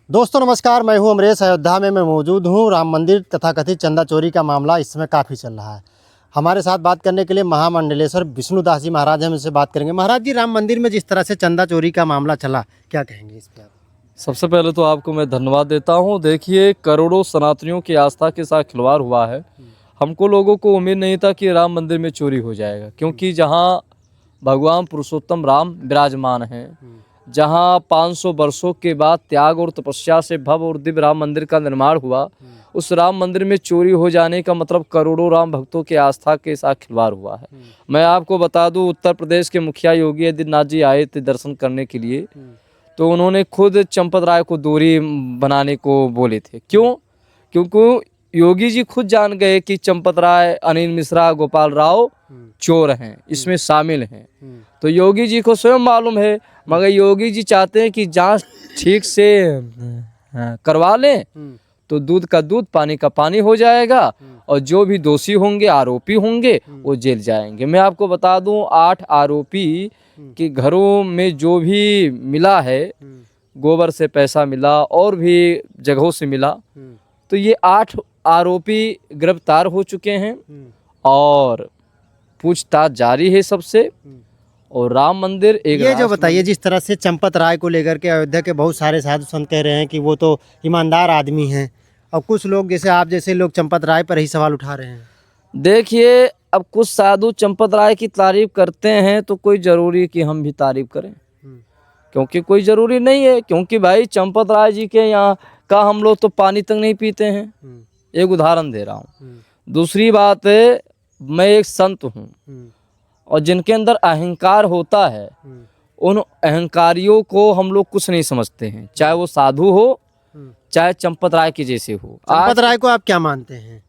दोस्तों नमस्कार, मैं हूं अमरेश। अयोध्या में मैं मौजूद हूं। राम मंदिर तथा कथित चंदा चोरी का मामला इस समय काफ़ी चल रहा है। हमारे साथ बात करने के लिए महामंडलेश्वर विष्णुदास जी महाराज हम इनसे बात करेंगे। महाराज जी, राम मंदिर में जिस तरह से चंदा चोरी का मामला चला, क्या कहेंगे इस पर आप? सबसे पहले तो आपको मैं धन्यवाद देता हूं। देखिए, करोड़ों सनातनियों की आस्था के साथ खिलवाड़ हुआ है। हमको लोगों को उम्मीद नहीं था कि राम मंदिर में चोरी हो जाएगा, क्योंकि जहां भगवान पुरुषोत्तम राम विराजमान हैं, जहां 500 वर्षों के बाद त्याग और तपस्या से भव्य और दिव्य राम मंदिर का निर्माण हुआ, उस राम मंदिर में चोरी हो जाने का मतलब करोड़ों राम भक्तों की आस्था के साथ खिलवाड़ हुआ है। मैं आपको बता दूं, उत्तर प्रदेश के मुखिया योगी आदित्यनाथ जी आए थे दर्शन करने के लिए, तो उन्होंने खुद चंपत राय को दूरी बनाने को बोले थे। क्यों? क्योंकि योगी जी खुद जान गए कि चंपत राय, अनिल मिश्रा, गोपाल राव चोर हैं, इसमें शामिल हैं। तो योगी जी को स्वयं मालूम है, मगर योगी जी चाहते हैं कि जांच ठीक से करवा लें, तो दूध का दूध, पानी का पानी हो जाएगा, और जो भी दोषी होंगे, आरोपी होंगे, वो जेल जाएंगे। मैं आपको बता दूं, 8 आरोपी के घरों में जो भी मिला है, गोबर से पैसा मिला और भी जगहों से मिला, तो ये 8 आरोपी गिरफ्तार हो चुके हैं और पूछताछ जारी है सबसे। और राम मंदिर एक ये जो बताइए, जिस तरह से चंपत राय को लेकर के अयोध्या के बहुत सारे साधु संत कह रहे हैं कि वो तो ईमानदार आदमी हैं, और कुछ लोग जैसे आप जैसे लोग चंपत राय पर ही सवाल उठा रहे हैं। देखिए, अब कुछ साधु चंपत राय की तारीफ करते हैं, तो कोई जरूरी कि हम भी तारीफ करें? क्योंकि कोई जरूरी नहीं है, क्योंकि भाई चंपत राय जी के यहाँ का हम लोग तो पानी तक नहीं पीते हैं। एक उदाहरण दे रहा हूँ। दूसरी बात है, मैं एक संत हूँ, और जिनके अंदर अहंकार होता है, उन अहंकारियों को हम लोग कुछ नहीं समझते हैं, चाहे वो साधु हो, चाहे चंपत राय के जैसे हो। चंपत राय को आप क्या मानते हैं?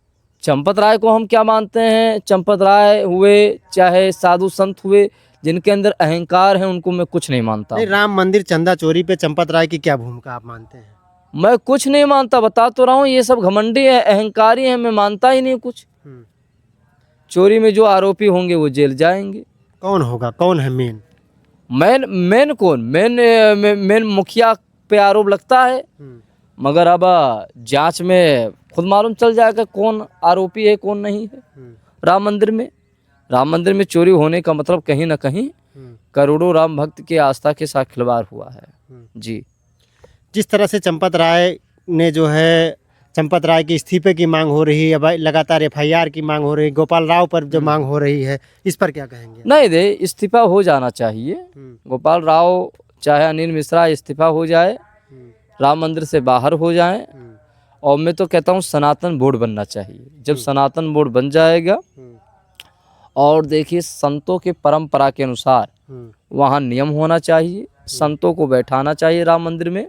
चंपत राय को हम क्या मानते हैं? चंपत राय हुए चाहे साधु संत हुए, जिनके अंदर अहंकार है, उनको मैं कुछ नहीं मानता। नहीं, राम मंदिर चंदा चोरी पे चंपत राय की क्या भूमिका आप मानते हैं? मैं कुछ नहीं मानता, बता तो रहा हूँ। ये सब घमंडी है, अहंकारी है, मैं मानता ही नहीं कुछ। चोरी में जो आरोपी होंगे वो जेल जाएंगे। कौन होगा, कौन है मेन? मेन कौन? मेन मुखिया पे आरोप लगता है, मगर अब जांच में खुद मालूम चल जाएगा कौन आरोपी है, कौन नहीं है। राम मंदिर में चोरी होने का मतलब कहीं ना कहीं करोड़ों राम भक्त की आस्था के साथ खिलवाड़ हुआ है। जी। जिस तरह से चंपत राय ने जो है, चंपत राय के इस्तीफे की मांग हो रही है, भाई लगातार एफआईआर की मांग हो रही है, गोपाल राव पर जो मांग हो रही है, इस पर क्या कहेंगे? नहीं दे, इस्तीफा हो जाना चाहिए। गोपाल राव चाहे अनिल मिश्रा इस्तीफा हो जाए, राम मंदिर से बाहर हो जाएं, और मैं तो कहता हूँ सनातन बोर्ड बनना चाहिए। जब सनातन बोर्ड बन जाएगा, और देखिए संतों के परंपरा के अनुसार वहाँ नियम होना चाहिए, संतों को बैठाना चाहिए राम मंदिर में।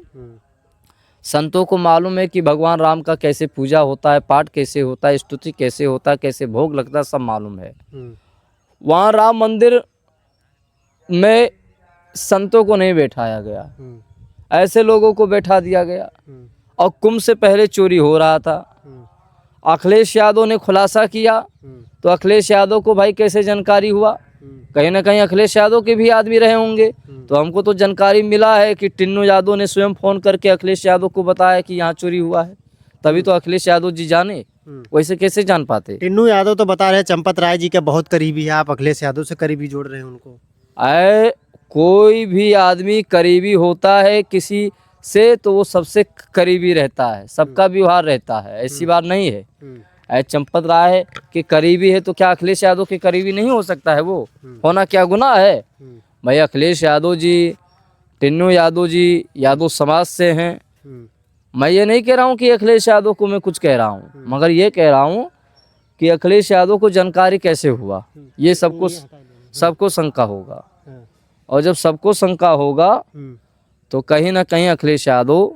संतों को मालूम है कि भगवान राम का कैसे पूजा होता है, पाठ कैसे होता है, स्तुति कैसे होता है, कैसे भोग लगता है, सब मालूम है। वहाँ राम मंदिर में संतों को नहीं बैठाया गया, ऐसे लोगों को बैठा दिया गया। और कुंभ से पहले चोरी हो रहा था, अखिलेश यादव ने खुलासा किया, तो अखिलेश यादव को भाई कैसे जानकारी हुआ? कहीं ना कहीं अखिलेश यादव के भी आदमी रहे होंगे। तो हमको तो जानकारी मिला है कि टिन्नू यादव ने स्वयं फोन करके अखिलेश यादव को बताया कि यहाँ चोरी हुआ है, तभी तो अखिलेश यादव जी जाने, वैसे कैसे जान पाते? टिन्नू यादव तो बता रहे हैं चंपत राय जी के बहुत करीबी है, आप अखिलेश यादव से करीबी जोड़ रहे हैं उनको। कोई भी आदमी करीबी होता है किसी से, तो वो सबसे करीबी रहता है, सबका व्यवहार रहता है, ऐसी बात नहीं है। चंपत राय के करीबी है, तो क्या अखिलेश यादव के करीबी नहीं हो सकता है? वो होना क्या गुनाह है? भाई अखिलेश यादव जी, टिन्नू यादव जी यादव समाज से हैं। मैं ये नहीं कह रहा हूँ कि अखिलेश यादव को मैं कुछ कह रहा हूँ, मगर ये कह रहा हूँ कि अखिलेश यादव को जानकारी कैसे हुआ, ये सबको शंका होगा। और जब सबको शंका होगा, तो कहीं ना कहीं अखिलेश यादव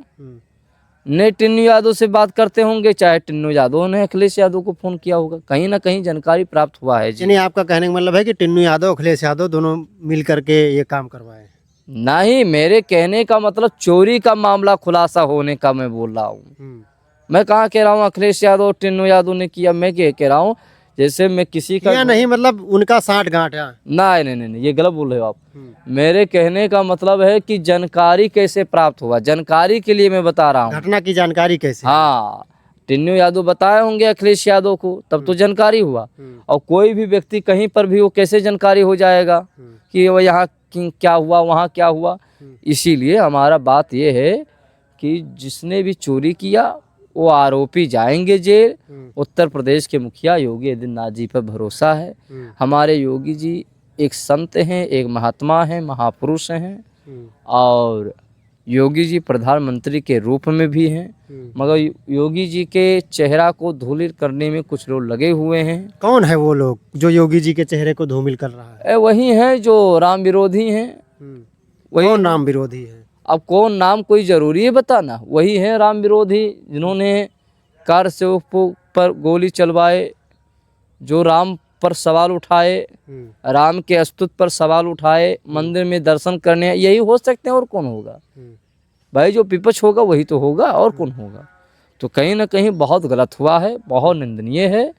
ने टिन्नू यादव से बात करते होंगे, चाहे टिन्नू यादव ने अखिलेश यादव को फोन किया होगा, कहीं ना कहीं जानकारी प्राप्त हुआ है। जी यानी आपका कहने का मतलब है कि टिन्नू यादव, अखिलेश यादव दोनों मिल करके ये काम करवाए? नहीं, मेरे कहने का मतलब चोरी का मामला खुलासा होने का मैं बोल रहा हूँ। मैं कहाँ कह रहा हूँ अखिलेश यादव टिन्नू यादव ने किया, मैं क्या कह रहा हूँ जैसे मैं किसी का या नहीं, मतलब उनका साठ गांठ है। नहीं नहीं नहीं नहीं, ये गलत बोल रहे हो आप। मेरे कहने का मतलब है कि जानकारी कैसे प्राप्त हुआ, जानकारी के लिए मैं बता रहा हूँ। घटना की जानकारी कैसे? हाँ, टिन्नू यादव बताए होंगे अखिलेश यादव को, तब तो जानकारी हुआ। और कोई भी व्यक्ति कहीं पर भी हो, कैसे जानकारी हो जाएगा कि वो यहाँ क्या हुआ, वहाँ क्या हुआ। इसीलिए हमारा बात ये है कि जिसने भी चोरी किया वो आरोपी जाएंगे जेल। उत्तर प्रदेश के मुखिया योगी आदित्यनाथ जी पर भरोसा है। हमारे योगी जी एक संत हैं, एक महात्मा हैं, महापुरुष हैं, और योगी जी प्रधानमंत्री के रूप में भी हैं। मगर योगी जी के चेहरा को धूलित करने में कुछ लोग लगे हुए हैं। कौन है वो लोग जो योगी जी के चेहरे को धूमिल कर रहा है? वही हैं जो राम विरोधी हैं। वही कौन नाम विरोधी है? अब कौन नाम कोई जरूरी है बताना? वही है राम विरोधी, जिन्होंने कार सेवकों पर गोली चलवाए, जो राम पर सवाल उठाए, राम के अस्तित्व पर सवाल उठाए, मंदिर में दर्शन करने, यही हो सकते हैं। और कौन होगा भाई? जो विपक्ष होगा वही तो होगा, और कौन होगा? तो कहीं ना कहीं बहुत गलत हुआ है, बहुत निंदनीय है।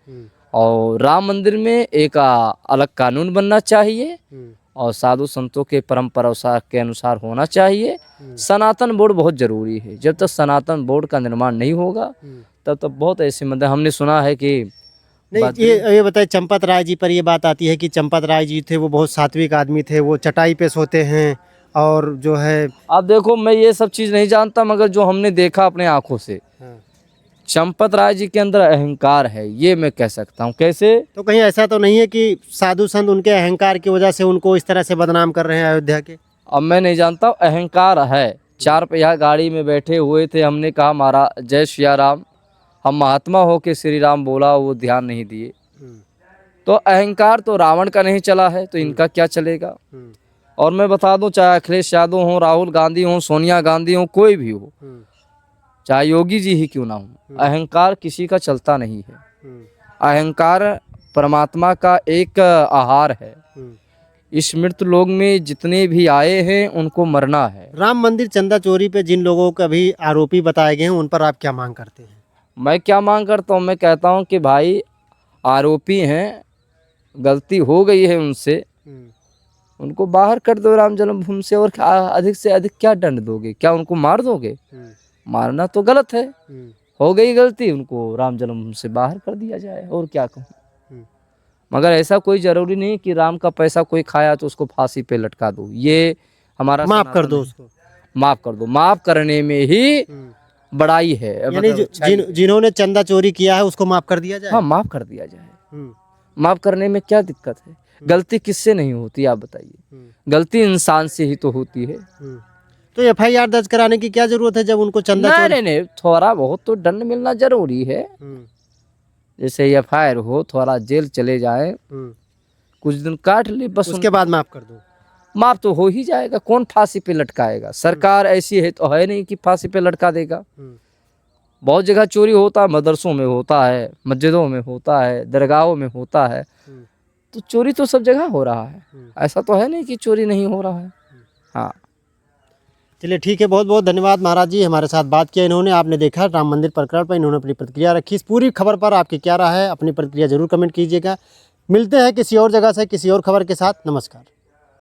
और राम मंदिर में एक अलग कानून बनना चाहिए और साधु संतों के परंपरा के अनुसार होना चाहिए। सनातन बोर्ड बहुत जरूरी है। जब तक सनातन बोर्ड का निर्माण नहीं होगा तब तक बहुत ऐसे मतलब हमने सुना है कि नहीं, ये बताए, चंपत राय जी पर ये बात आती है कि चंपत राय जी थे वो बहुत सात्विक आदमी थे, वो चटाई पे सोते हैं, और जो है अब देखो, मैं ये सब चीज़ नहीं जानता, मगर जो हमने देखा अपने आंखों से, चंपत राय जी के अंदर अहंकार है, ये मैं कह सकता हूँ। कैसे? तो कहीं ऐसा तो नहीं है कि साधु संत उनके अहंकार की वजह से उनको इस तरह से बदनाम कर रहे हैं अयोध्या के? अब मैं नहीं जानता, अहंकार है। 4 पहिया गाड़ी में बैठे हुए थे, हमने कहा महाराज जय श्री राम, हम महात्मा हो के श्री राम बोला, वो ध्यान नहीं दिए। तो अहंकार तो रावण का नहीं चला है, तो इनका क्या चलेगा? और मैं बता दूं, चाहे अखिलेश यादव हो, राहुल गांधी हो, सोनिया गांधी हो, कोई भी हो, चाहे योगी जी ही क्यों ना हो, अहंकार किसी का चलता नहीं है। अहंकार परमात्मा का एक आहार है। इस मृत लोक में जितने भी आए हैं उनको मरना है। राम मंदिर चंदा चोरी पे जिन लोगों को अभी आरोपी बताए गए हैं, उन पर आप क्या मांग करते हैं? मैं क्या मांग करता हूँ? मैं कहता हूँ कि भाई आरोपी हैं, गलती हो गई है उनसे, उनको बाहर कर दो राम जन्मभूमि से। और अधिक से अधिक क्या दंड दोगे? क्या उनको मार दोगे? मारना तो गलत है। हो गई गलती, उनको राम जन्मभूमि से बाहर कर दिया जाए, और क्या कहूँ। मगर ऐसा कोई जरूरी नहीं कि राम का पैसा कोई खाया तो उसको फांसी पे लटका दो। ये हमारा माफ कर दो उसको, माफ कर दो। माफ करने में ही बड़ाई है। यानी जिन्होंने चंदा चोरी किया है उसको माफ कर दिया जाए? हाँ, माफ कर दिया जाए। माफ करने में क्या दिक्कत है? गलती किससे नहीं होती आप बताइए? गलती इंसान से ही तो होती है। तो FIR दर्ज कराने की क्या जरूरत है जब उनको चंदा नहीं, थोड़ा बहुत तो दंड मिलना जरूरी है। जैसे FIR हो, थोड़ा जेल चले जाए, कुछ दिन काट ले, बस उसके बाद माफ कर दो। माफ तो हो ही जाएगा। कौन फांसी पे लटकाएगा? सरकार ऐसी है तो है नहीं कि फांसी पे लटका देगा। बहुत जगह चोरी होता है, मदरसों में होता है, मस्जिदों में होता है, दरगाहों में होता है। तो चोरी तो सब जगह हो रहा है, ऐसा तो है नहीं कि चोरी नहीं हो रहा है। हाँ, चलिए ठीक है, बहुत बहुत धन्यवाद महाराज जी, हमारे साथ बात किया इन्होंने। आपने देखा राम मंदिर प्रकरण पर इन्होंने अपनी प्रतिक्रिया रखी। इस पूरी खबर पर आपकी क्या राय है? अपनी प्रतिक्रिया जरूर कमेंट कीजिएगा। मिलते हैं किसी और जगह से किसी और खबर के साथ। नमस्कार।